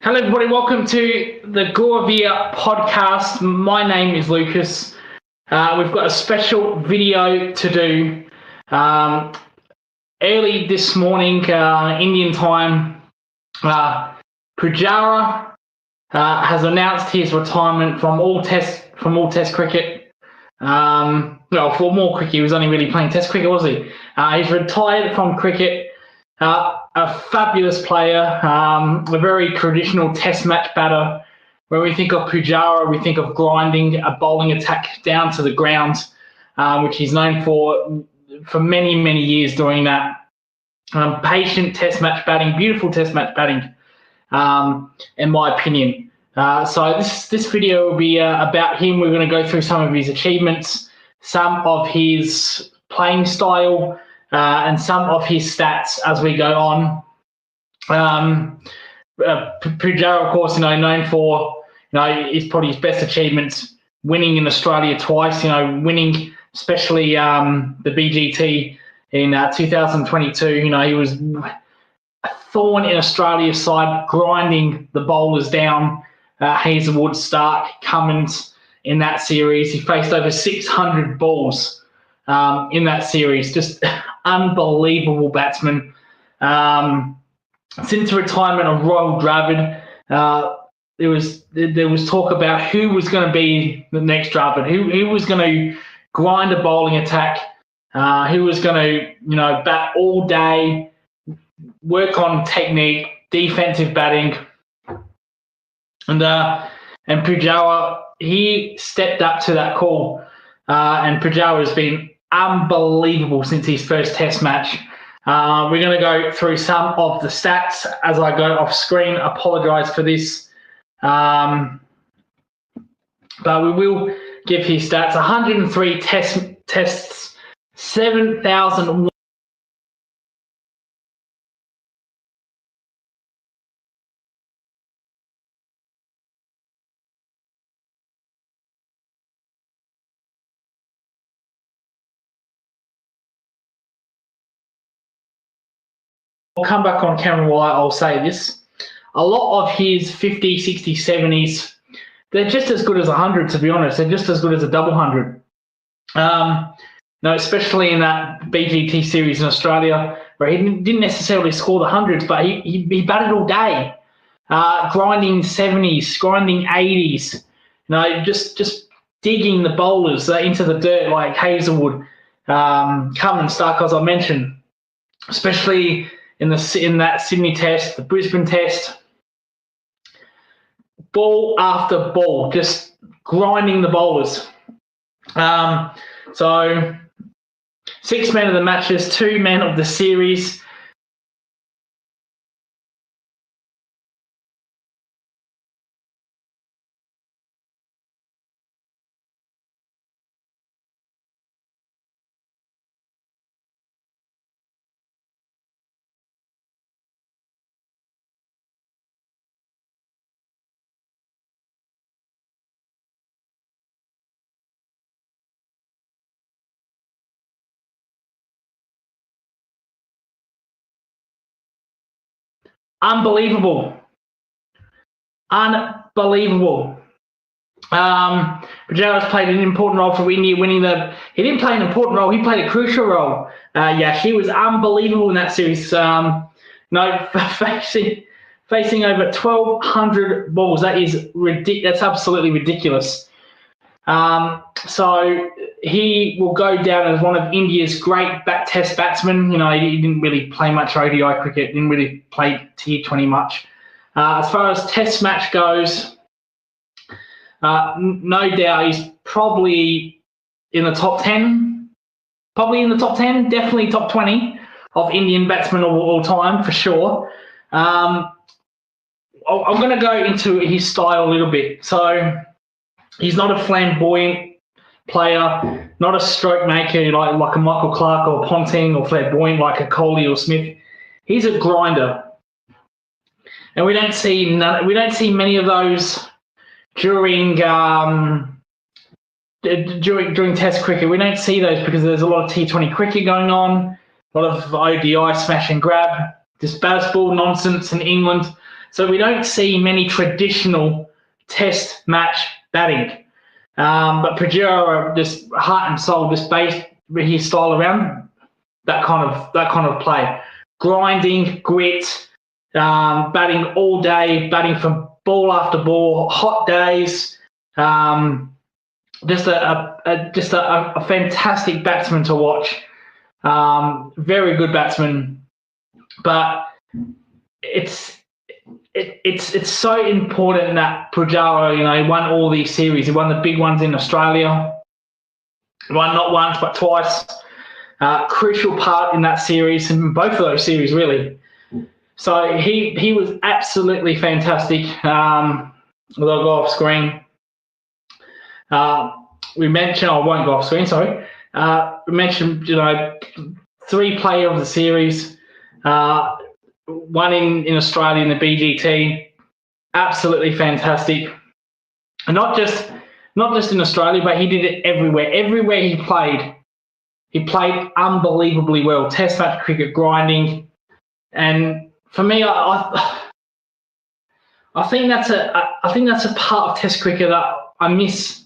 Hello, everybody. Welcome to the Goravia podcast. My name is Lucas. We've got a special video to do. Early this morning, Indian time, Pujara has announced his retirement from all Test cricket. For more cricket, he was only really playing Test cricket, was he? He's retired from cricket. A fabulous player, a very traditional Test match batter. When we think of Pujara, we think of grinding a bowling attack down to the ground, which he's known for many, many years doing that. Patient Test match batting, beautiful Test match batting, in my opinion. So this video will be about him. We're going to go through some of his achievements, some of his playing style, and some of his stats as we go on. Pujara, of course, known for, is probably his best achievements, winning in Australia twice, winning especially the BGT in 2022. He was a thorn in Australia's side, grinding the bowlers down, Hazelwood, Stark, Cummins in that series. He faced over 600 balls in that series. Just unbelievable batsman. Since the retirement of Royal Dravid, there was talk about who was going to be the next Dravid, who was going to grind a bowling attack, who was going to bat all day, work on technique, defensive batting, and Pujara, he stepped up to that call, and Pujara has been unbelievable since his first Test match. We're going to go through some of the stats as I go off screen. Apologise for this, but we will give his stats. 103 tests, 7,000. I'll come back on camera while I'll say this. A lot of his 50, 60, 70s, they're just as good as 100, to be honest. They're just as good as a double 100. Especially in that BGT series in Australia, where he didn't necessarily score the hundreds, but he batted all day, grinding 70s, grinding 80s, just digging the bowlers into the dirt like Hazelwood, Cummins, Stark, as I mentioned, especially in that Sydney Test, the Brisbane Test, ball after ball, just grinding the bowlers. So 6 men of the matches, 2 men of the series. Unbelievable. Pujara's played an important role for India winning he didn't play an important role, he played a crucial role. He was unbelievable in that series. Facing over 1,200 balls. That is that's absolutely ridiculous. So he will go down as one of India's great Test batsmen. He didn't really play much ODI cricket, didn't really play T20 much. As far as Test match goes, no doubt he's probably in the top 10. Definitely top 20 of Indian batsmen of all time, for sure. I'm going to go into his style a little bit. So he's not a flamboyant player, not a stroke maker like a Michael Clarke or Ponting, or flamboyant like a Kohli or Smith. He's a grinder, and we don't see many of those during Test cricket. We don't see those because there's a lot of T20 cricket going on, a lot of ODI smash and grab, just baseball nonsense in England. So we don't see many traditional test match batting. But Pujara, just heart and soul, just based his style around that kind of play. Grinding, grit, batting all day, batting from ball after ball, hot days. Just a fantastic batsman to watch. Very good batsman, but it's so important that Pujara, he won all these series. He won the big ones in Australia. He won not once but twice. Crucial part in that series, in both of those series, really. So he was absolutely fantastic. I'll go off screen. We mentioned, I won't go off screen, sorry. We mentioned, 3 player of the series, one in Australia in the BGT, absolutely fantastic. And not just in Australia, but he did it everywhere. Everywhere he played unbelievably well. Test match cricket, grinding, and for me, I think that's a part of Test cricket that I miss.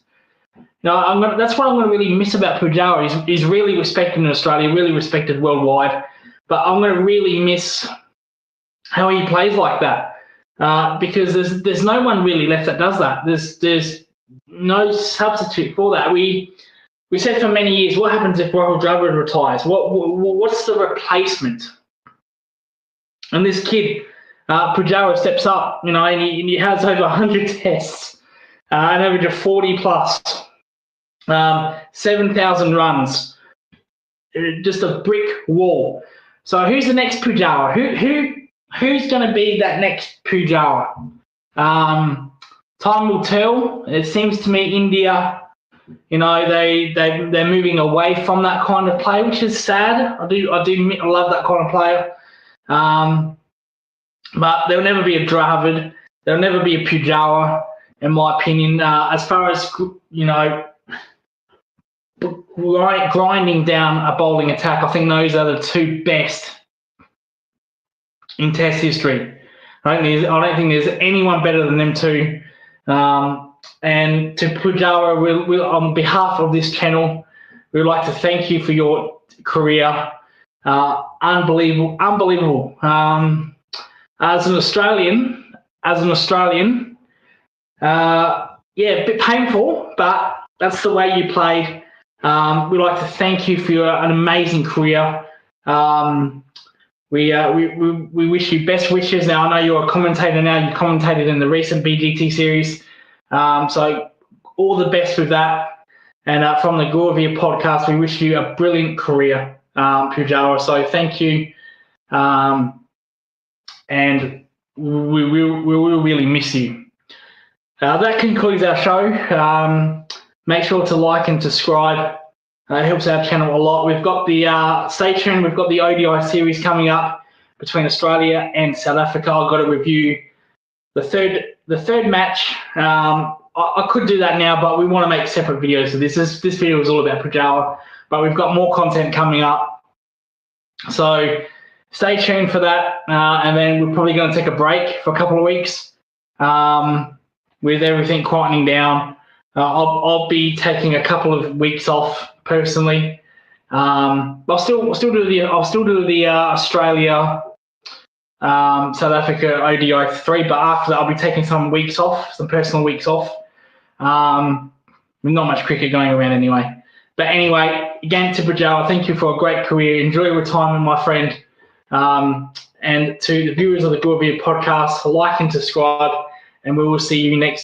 That's what I'm going to really miss about Pujara. He's really respected in Australia, really respected worldwide, but I'm going to really miss how he plays like that, because there's no one really left that does that. There's no substitute for that. We said for many years, what happens if Rahul Dravid retires? What's the replacement? And this kid, Pujara, steps up, and he has over 100 tests, an average of 40 plus, 7,000 runs, just a brick wall. So who's the next Pujara? Who's going to be that next Pujara? Time will tell. It seems to me India, they're moving away from that kind of play, which is sad. I love that kind of player. But there'll never be a Dravid. There'll never be a Pujara, in my opinion. As far as, grinding down a bowling attack, I think those are the 2 best in Test history. I don't think there's anyone better than them 2. And to Pujara, we'll, on behalf of this channel, we'd like to thank you for your career. Unbelievable. As an Australian, a bit painful, but that's the way you played. We'd like to thank you for an amazing career. We wish you best wishes. Now, I know you're a commentator now. You commentated in the recent BGT series. So all the best with that. And from the Gorvia podcast, we wish you a brilliant career, Pujara. So thank you. And we will really miss you. That concludes our show. Make sure to like and subscribe. It helps our channel a lot. We've got the stay tuned. We've got the ODI series coming up between Australia and South Africa. I've got to review the third match. I could do that now, but we want to make separate videos of this. This video is all about Pujara, but we've got more content coming up. So stay tuned for that, and then we're probably going to take a break for a couple of weeks with everything quietening down. I'll be taking a couple of weeks off personally. I'll still do the Australia South Africa ODI 3, but after that I'll be taking some weeks off, some personal weeks off. Not much cricket going around anyway. But anyway, again, to Pujara, thank you for a great career. Enjoy retirement, my friend. And to the viewers of the Gorvia podcast, like and subscribe, and we will see you next